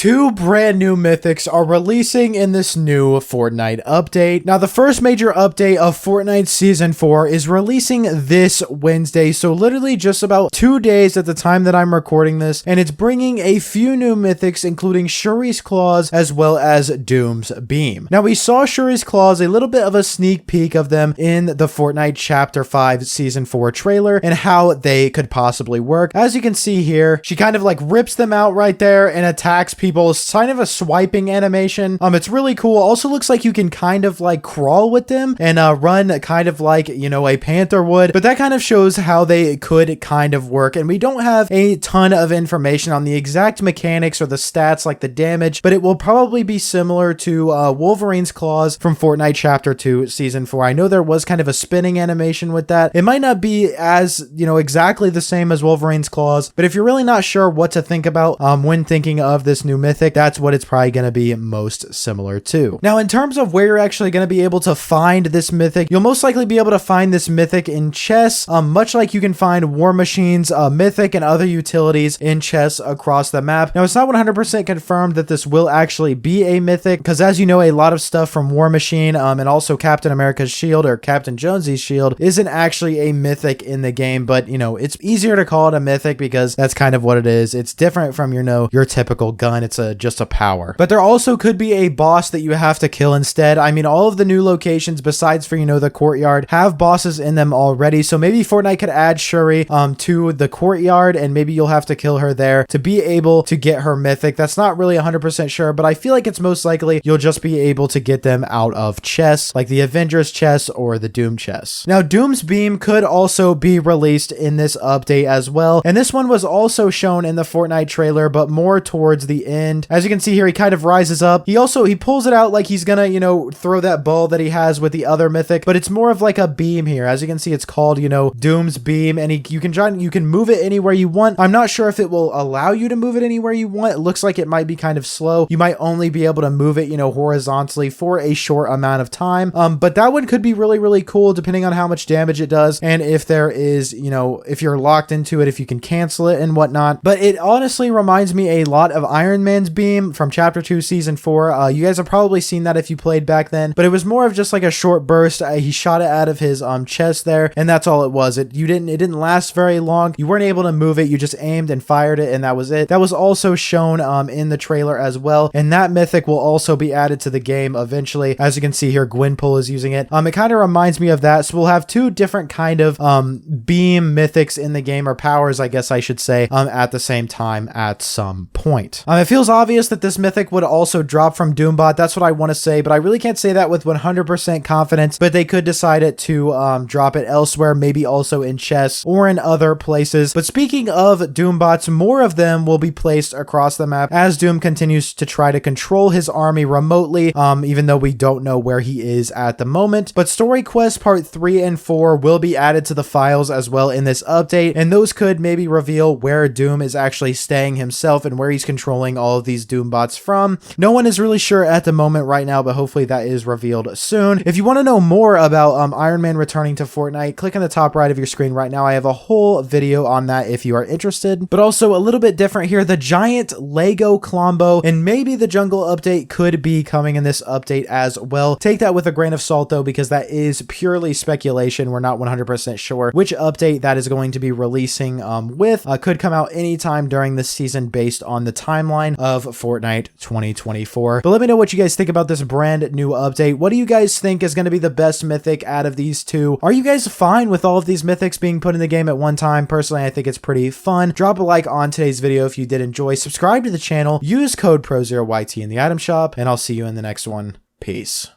Two brand new mythics are releasing in this new Fortnite update. Now, the first major update of Fortnite Season 4 is releasing this Wednesday, so literally just about 2 days at the time that I'm recording this, and it's bringing a few new mythics, including Shuri's Claws as well as Doom's Beam. Now, we saw Shuri's Claws, a little bit of a sneak peek of them in the Fortnite Chapter 5 Season 4 trailer and how they could possibly work. As you can see here, she kind of like rips them out right there and attacks people. It's kind of a swiping animation. It's really cool. Also looks like you can kind of like crawl with them and run kind of like, you know, a panther would, but that kind of shows how they could kind of work. And we don't have a ton of information on the exact mechanics or the stats like the damage, but it will probably be similar to Wolverine's Claws from Fortnite Chapter 2 Season 4. I know there was kind of a spinning animation with that. It might not be as, you know, exactly the same as Wolverine's Claws, but if you're really not sure what to think about when thinking of this new mythic, that's what it's probably going to be most similar to. Now, in terms of where you're actually going to be able to find this mythic, you'll most likely be able to find this mythic in chests, much like you can find War Machine's mythic and other utilities in chests across the map. Now, it's not 100% confirmed that this will actually be a mythic, because as you know, a lot of stuff from War Machine and also Captain America's shield or Captain Jonesy's shield isn't actually a mythic in the game, but you know, it's easier to call it a mythic because that's kind of what it is. It's different from your typical gun. It's just a power. But there also could be a boss that you have to kill instead. I mean, all of the new locations besides for, you know, the courtyard have bosses in them already. So maybe Fortnite could add Shuri to the courtyard, and maybe you'll have to kill her there to be able to get her mythic. That's not really 100% sure, but I feel like it's most likely you'll just be able to get them out of chests, like the Avengers chest or the Doom chest. Now, Doom's Beam could also be released in this update as well. And this one was also shown in the Fortnite trailer, but more towards the end. As you can see here, he kind of rises up. He pulls it out like he's gonna, you know, throw that ball that he has with the other mythic, but it's more of like a beam here. As you can see, it's called, you know, Doom's Beam, and you can move it anywhere you want. I'm not sure if it will allow you to move it anywhere you want. It looks like it might be kind of slow. You might only be able to move it, you know, horizontally for a short amount of time. But that one could be really, really cool depending on how much damage it does, and if there is, you know, if you're locked into it, if you can cancel it and whatnot. But it honestly reminds me a lot of Iron Man's beam from Chapter 2 Season 4. You guys have probably seen that if you played back then, but it was more of just like a short burst. He shot it out of his chest there, and that's all it was. It didn't last very long. You weren't able to move it. You just aimed and fired it, and that was it. That was also shown in the trailer as well, and that mythic will also be added to the game eventually. As you can see here, Gwenpool is using it. It kind of reminds me of that. So we'll have two different kind of beam mythics in the game, or powers, I guess I should say, at the same time at some point. It feels obvious that this mythic would also drop from Doombot. That's what I want to say, but I really can't say that with 100% confidence. But they could decide it to drop it elsewhere, maybe also in chests or in other places. But speaking of Doombots, more of them will be placed across the map as Doom continues to try to control his army remotely, even though we don't know where he is at the moment. But Story Quest Part 3 and 4 will be added to the files as well in this update, and those could maybe reveal where Doom is actually staying himself and where he's controlling all of these Doombots from. No one is really sure at the moment right now, but hopefully that is revealed soon. If you want to know more about Iron Man returning to Fortnite, click on the top right of your screen right now. I have a whole video on that if you are interested. But also a little bit different here, the giant Lego Klombo and maybe the jungle update could be coming in this update as well. Take that with a grain of salt though, because that is purely speculation. We're not 100% sure which update that is going to be releasing with. Could come out anytime during this season based on the timeline of Fortnite 2024. But let me know what you guys think about this brand new update. What do you guys think is going to be the best mythic out of these two? Are you guys fine with all of these mythics being put in the game at one time? Personally, I think it's pretty fun. Drop a like on today's video if you did enjoy. Subscribe to the channel. Use code Prozeroyt in the item shop, and I'll see you in the next one. Peace.